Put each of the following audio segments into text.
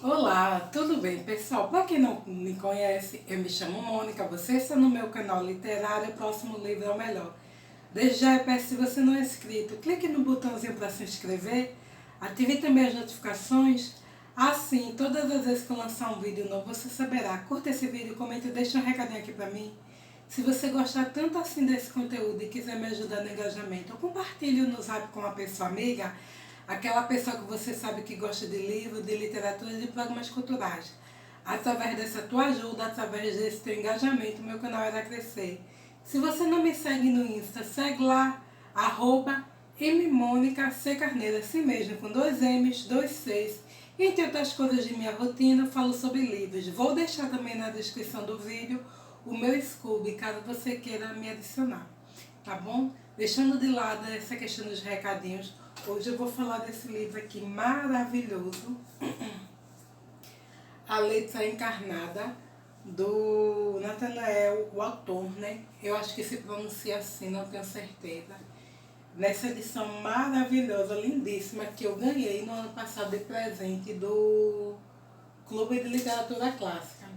Olá, tudo bem, pessoal? Para quem não me conhece, eu me chamo Mônica, você está no meu canal literário, o próximo livro é o melhor. Desde já eu peço, se você não é inscrito, clique no botãozinho para se inscrever, ative também as notificações, assim, todas as vezes que eu lançar um vídeo novo, você saberá. Curta esse vídeo, comenta e deixa um recadinho aqui para mim. Se você gostar tanto assim desse conteúdo e quiser me ajudar no engajamento, compartilhe no Zap com uma pessoa amiga, aquela pessoa que você sabe que gosta de livro, de literatura e de programas culturais. Através dessa tua ajuda, através desse teu engajamento, meu canal irá crescer. Se você não me segue no Insta, segue lá, @mmonica_carneiro, assim mesmo, com 2 M's, 2 C's. Entre outras coisas de minha rotina, eu falo sobre livros. Vou deixar também na descrição do vídeo o meu Scooby, caso você queira me adicionar, tá bom? Deixando de lado essa questão dos recadinhos, hoje eu vou falar desse livro aqui maravilhoso, A Letra Encarnada, do Nathanael, o autor, né? Eu acho que se pronuncia assim, não tenho certeza. Nessa edição maravilhosa, lindíssima, que eu ganhei no ano passado de presente do Clube de Literatura Clássica.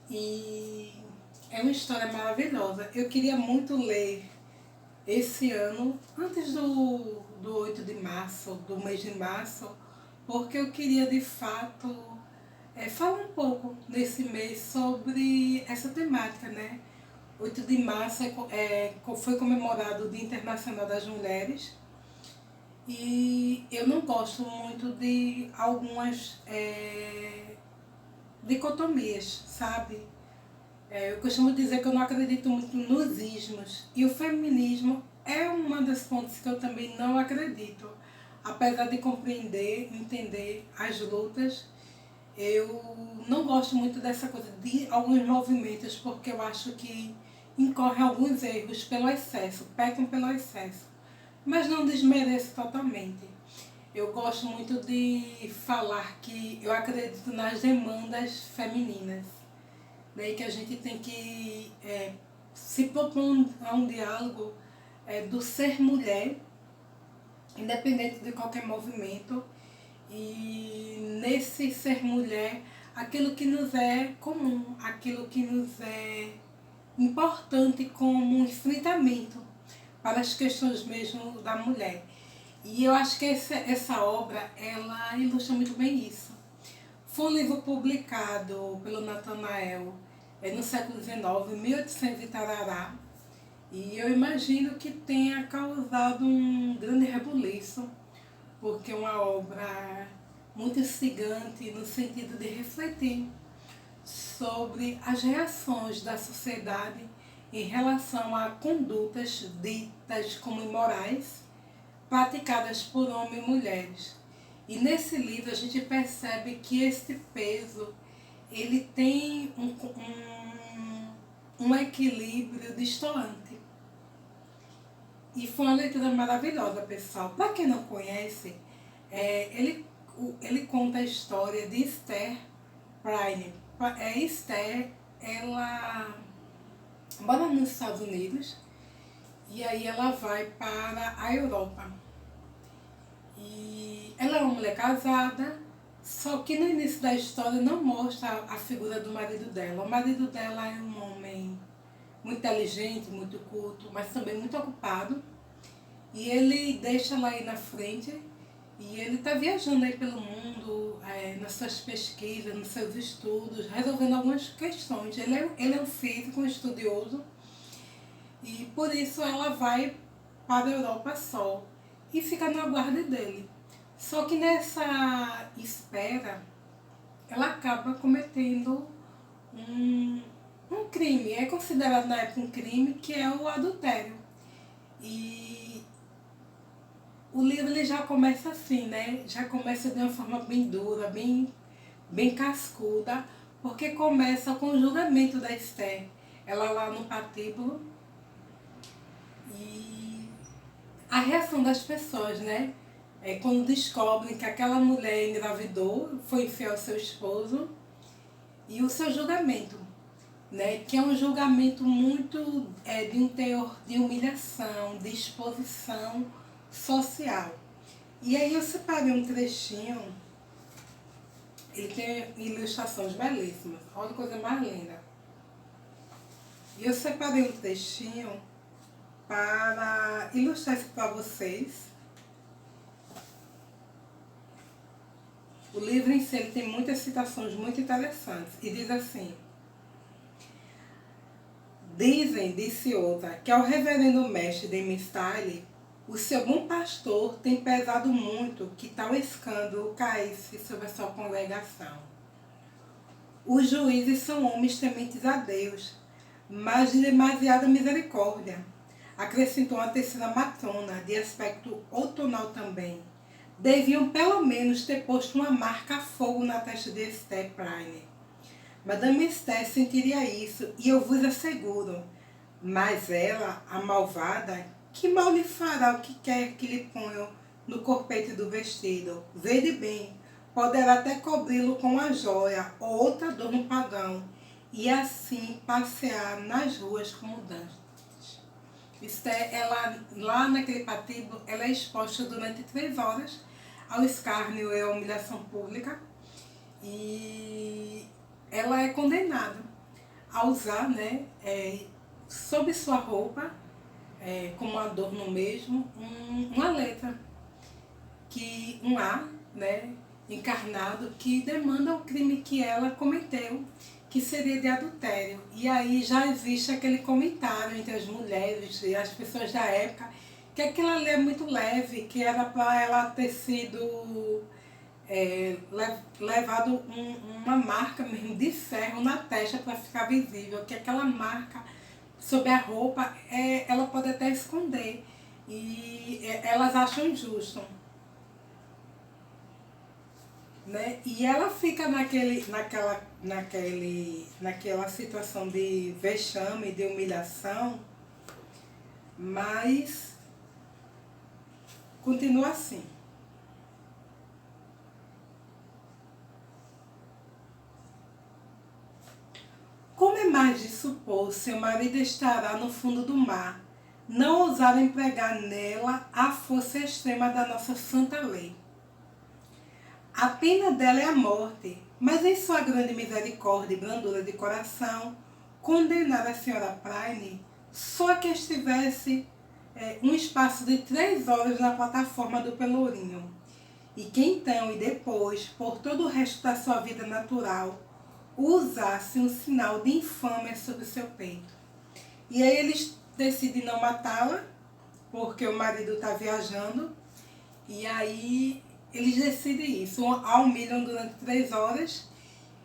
E é uma história maravilhosa. Eu queria muito ler esse ano, antes do 8 de março, do mês de março, porque eu queria de fato falar um pouco nesse mês sobre essa temática, né? 8 de março foi comemorado o Dia Internacional das Mulheres e eu não gosto muito de algumas dicotomias, sabe? Eu costumo dizer que eu não acredito muito nos ismos. E o feminismo é uma das pontos que eu também não acredito. Apesar de compreender, entender as lutas, eu não gosto muito dessa coisa de alguns movimentos, porque eu acho que incorrem alguns erros pelo excesso, pecam pelo excesso. Mas não desmereço totalmente. Eu gosto muito de falar que eu acredito nas demandas femininas, né, que a gente tem que se propor a um diálogo do ser mulher, independente de qualquer movimento, e nesse ser mulher, aquilo que nos é comum, aquilo que nos é importante como um enfrentamento para as questões mesmo da mulher. E eu acho que essa obra, ela ilustra muito bem isso. Foi um livro publicado pelo Nathanael no século XIX, 1800 e tarará, e eu imagino que tenha causado um grande rebuliço, porque é uma obra muito instigante no sentido de refletir sobre as reações da sociedade em relação a condutas ditas como imorais, praticadas por homens e mulheres. E nesse livro a gente percebe que esse peso ele tem um equilíbrio destoante. E foi uma leitura maravilhosa, pessoal. Para quem não conhece, ele conta a história de Esther Prynne. Esther, ela mora nos Estados Unidos e aí ela vai para a Europa. E ela é uma mulher casada, só que no início da história não mostra a figura do marido dela. O marido dela é um homem muito inteligente, muito culto, mas também muito ocupado. E ele deixa ela aí na frente e ele está viajando aí pelo mundo, nas suas pesquisas, nos seus estudos, resolvendo algumas questões. Ele é um físico, um estudioso, e por isso ela vai para a Europa só e fica na guarda dele. Só que nessa espera, ela acaba cometendo um crime. É considerado na época um crime, que é o adultério. E o livro ele já começa assim, né? Já começa de uma forma bem dura, bem cascuda, porque começa com o julgamento da Esther. Ela lá no patíbulo e a reação das pessoas, né? Quando descobrem que aquela mulher engravidou, foi infiel ao seu esposo, e o seu julgamento, né? Que é um julgamento muito de um teor de humilhação, de exposição social. E aí eu separei um trechinho Ele tem ilustrações belíssimas. Olha que coisa mais linda. E eu separei um textinho para ilustrar isso para vocês. O livro em si ele tem muitas citações muito interessantes. E diz assim: dizem, disse outra, que ao reverendo mestre Demi Style, o seu bom pastor tem pesado muito que tal escândalo caísse sobre a sua congregação. Os juízes são homens tementes a Deus, mas de demasiada misericórdia. Acrescentou a terceira matrona, de aspecto outonal também. Deviam pelo menos ter posto uma marca a fogo na testa de Esther Prynne. Madame Esther sentiria isso, e eu vos asseguro. Mas ela, a malvada, que mal lhe fará o que quer que lhe ponham no corpete do vestido? Vede bem, poderá até cobri-lo com uma joia ou outro adorno pagão, e assim passear nas ruas como dantes. Esther, ela, lá naquele patíbulo, ela é exposta durante 3 horas ao escárnio e à humilhação pública, e ela é condenada a usar, né, sob sua roupa, como adorno mesmo, uma letra, um A, né, encarnado, que demanda o crime que ela cometeu, que seria de adultério. E aí já existe aquele comentário entre as mulheres e as pessoas da época, que aquilo ali é muito leve, que era para ela ter sido levado uma marca mesmo de ferro na testa para ficar visível, que aquela marca sobre a roupa ela pode até esconder, e elas acham injusto, né? E ela fica naquela situação de vexame, de humilhação, mas continua assim. Como é mais de supor, seu marido estará no fundo do mar, não ousaram empregar nela a força extrema da nossa santa lei. A pena dela é a morte, mas em sua grande misericórdia e brandura de coração, condenar a senhora Prynne só que estivesse um espaço de 3 horas na plataforma do Pelourinho, e que então e depois, por todo o resto da sua vida natural, usasse um sinal de infâmia sobre seu peito. E aí eles decidem não matá-la, porque o marido está viajando, e aí eles decidem isso, a humilham durante 3 horas,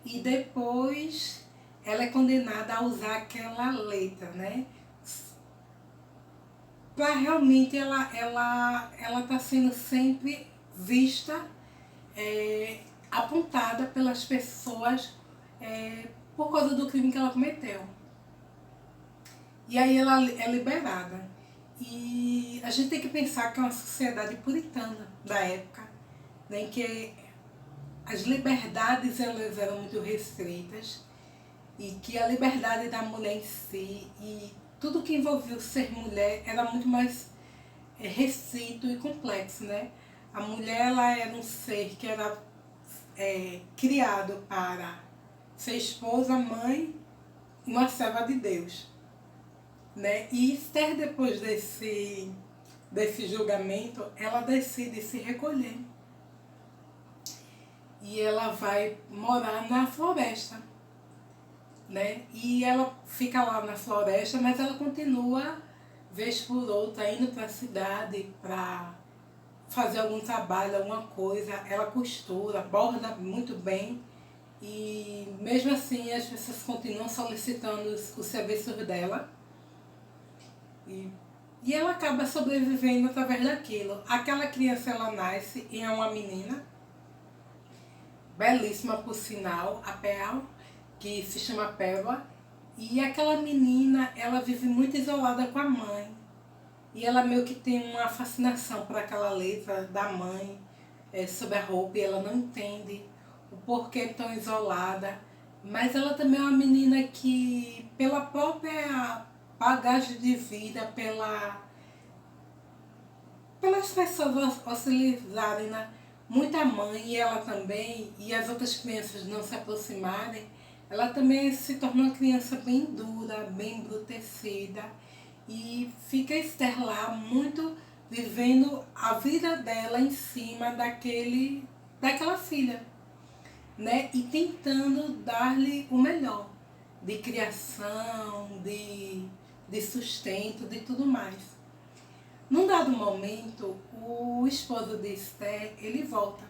e depois ela é condenada a usar aquela letra, né? Para realmente ela está sendo sempre vista, apontada pelas pessoas por causa do crime que ela cometeu. E aí ela é liberada. E a gente tem que pensar que é uma sociedade puritana da época, né, em que as liberdades elas eram muito restritas, e que a liberdade da mulher em si e tudo que envolvia o ser mulher era muito mais restrito e complexo, né? A mulher ela era um ser que era criado para ser esposa, mãe e uma serva de Deus, né? E Esther, depois desse julgamento, ela decide se recolher. E ela vai morar na floresta, né? E ela fica lá na floresta, mas ela continua, vez por outra, indo para a cidade para fazer algum trabalho, alguma coisa. Ela costura, borda muito bem, e mesmo assim as pessoas continuam solicitando os serviços dela. E ela acaba sobrevivendo através daquilo. Aquela criança ela nasce e é uma menina, belíssima por sinal, a Pearl, que se chama Pérola. E aquela menina, ela vive muito isolada com a mãe. E ela meio que tem uma fascinação por aquela letra da mãe sobre a roupa, e ela não entende o porquê tão isolada. Mas ela também é uma menina que, pela própria bagagem de vida, pelas pessoas hostilizarem, né, muita mãe, e ela também, e as outras crianças não se aproximarem, ela também se torna uma criança bem dura, bem embrutecida, e fica Esther lá muito vivendo a vida dela em cima daquela filha, né? E tentando dar-lhe o melhor de criação, de sustento, de tudo mais. Num dado momento, o esposo de Esther, ele volta.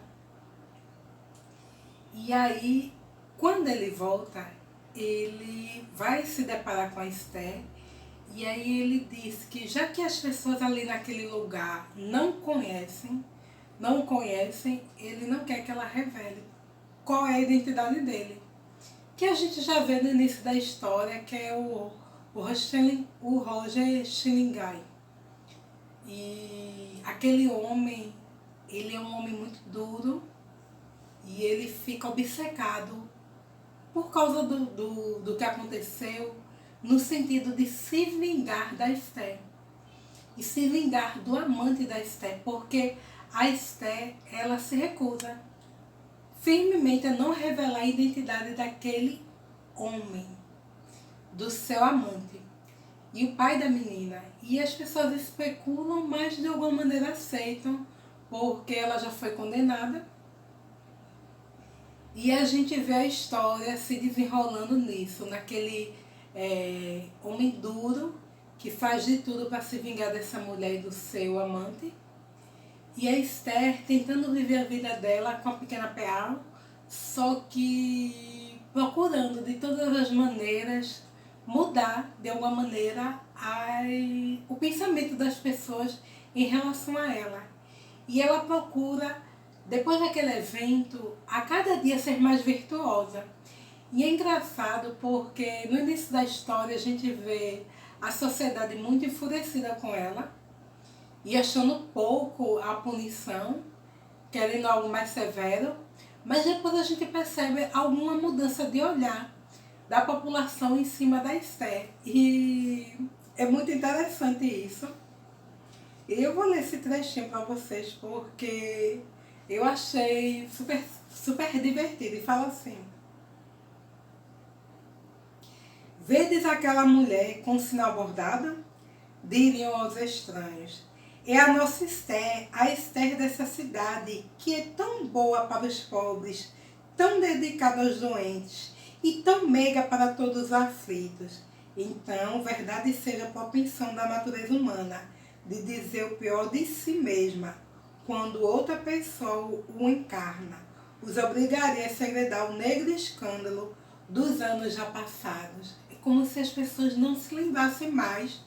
E aí, quando ele volta, ele vai se deparar com a Esther. E aí ele diz que já que as pessoas ali naquele lugar não conhecem, ele não quer que ela revele qual é a identidade dele. Que a gente já vê no início da história, que é o Roger Schillingai. E aquele homem, ele é um homem muito duro e ele fica obcecado por causa do que aconteceu, no sentido de se vingar da Esther. E se vingar do amante da Esther, porque a Esther, ela se recusa firmemente a não revelar a identidade daquele homem, do seu amante. E o pai da menina. E as pessoas especulam, mas de alguma maneira aceitam, porque ela já foi condenada. E a gente vê a história se desenrolando nisso, naquele homem duro que faz de tudo para se vingar dessa mulher e do seu amante. E a Esther tentando viver a vida dela com a pequena Peal, só que procurando de todas as maneiras mudar de alguma maneira o pensamento das pessoas em relação a ela. E ela procura, depois daquele evento, a cada dia ser mais virtuosa. E é engraçado porque no início da história a gente vê a sociedade muito enfurecida com ela e achando pouco a punição, querendo algo mais severo, mas depois a gente percebe alguma mudança de olhar da população em cima da Esther. E é muito interessante isso. E eu vou ler esse trechinho para vocês porque eu achei super, super divertido. E fala assim: vedes aquela mulher com o sinal bordado? Diriam aos estranhos. É a nossa Esther, a Esther dessa cidade, que é tão boa para os pobres, tão dedicada aos doentes e tão meiga para todos os aflitos. Então, verdade seja a propensão da natureza humana de dizer o pior de si mesma, quando outra pessoa o encarna, os obrigaria a segredar o negro escândalo dos anos já passados. É como se as pessoas não se lembrassem mais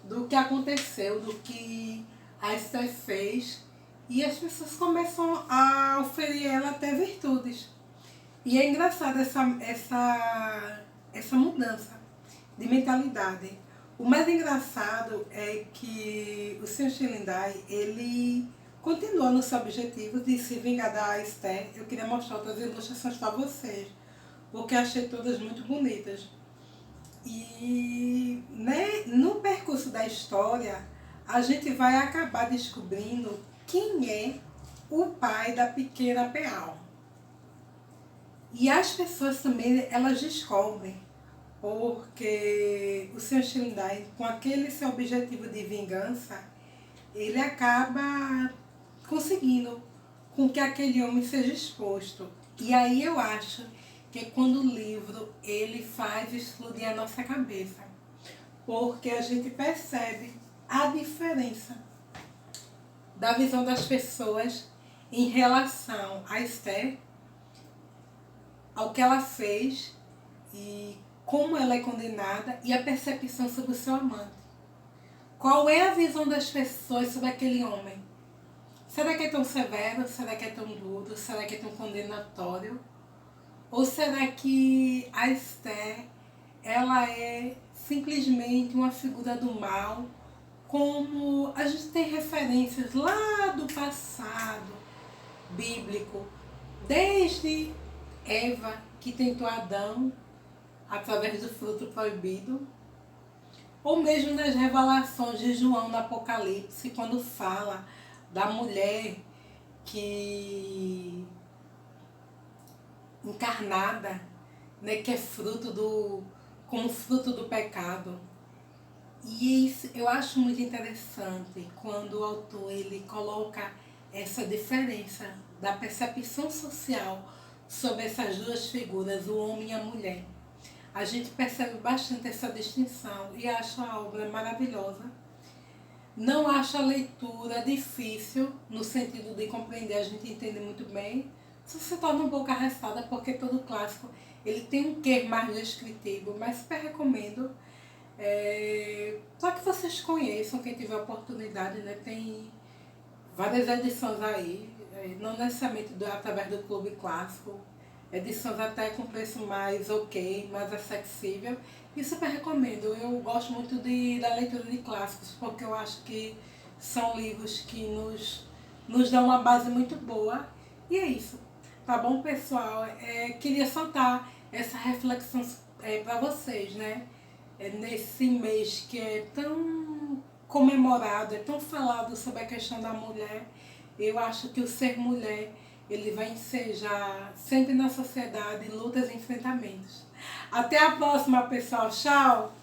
do que aconteceu, do que a Esther fez, e as pessoas começam a oferir a ela até virtudes. E é engraçado essa mudança de mentalidade. O mais engraçado é que o Sr. Schillingai, ele continua no seu objetivo de se vingar da Esther. Eu queria mostrar outras ilustrações para vocês, porque achei todas muito bonitas. E né, no percurso da história, a gente vai acabar descobrindo quem é o pai da pequena Peal. E as pessoas também, elas descobrem, porque o Sr. Schillingai, com aquele seu objetivo de vingança, ele acaba conseguindo com que aquele homem seja exposto. E aí eu acho que é quando o livro ele faz explodir a nossa cabeça, porque a gente percebe a diferença da visão das pessoas em relação a Esther, ao que ela fez e como ela é condenada, e a percepção sobre o seu amante. Qual é a visão das pessoas sobre aquele homem? Será que é tão severo? Será que é tão duro? Será que é tão condenatório? Ou será que a Esther, ela é simplesmente uma figura do mal, como a gente tem referências lá do passado bíblico, desde Eva, que tentou Adão através do fruto proibido, ou mesmo nas revelações de João no Apocalipse, quando fala da mulher que encarnada, né, que é como fruto do pecado. E isso eu acho muito interessante quando o autor ele coloca essa diferença da percepção social sobre essas duas figuras, o homem e a mulher. A gente percebe bastante essa distinção e acho a obra maravilhosa. Não acho a leitura difícil, no sentido de compreender, a gente entende muito bem. Só se torna um pouco arrastada, porque todo clássico ele tem um quê mais descritivo, mas super recomendo. Só que vocês conheçam, quem tiver oportunidade, né? Tem várias edições aí, não necessariamente através do Clube Clássico, edições até com preço mais ok, mais acessível. E super recomendo. Eu gosto muito da leitura de clássicos, porque eu acho que são livros que nos dão uma base muito boa. E é isso. Tá bom, pessoal? Queria soltar essa reflexão para vocês, né? Nesse mês que é tão comemorado, é tão falado sobre a questão da mulher, eu acho que o ser mulher ele vai ensejar sempre na sociedade lutas e enfrentamentos. Até a próxima, pessoal. Tchau!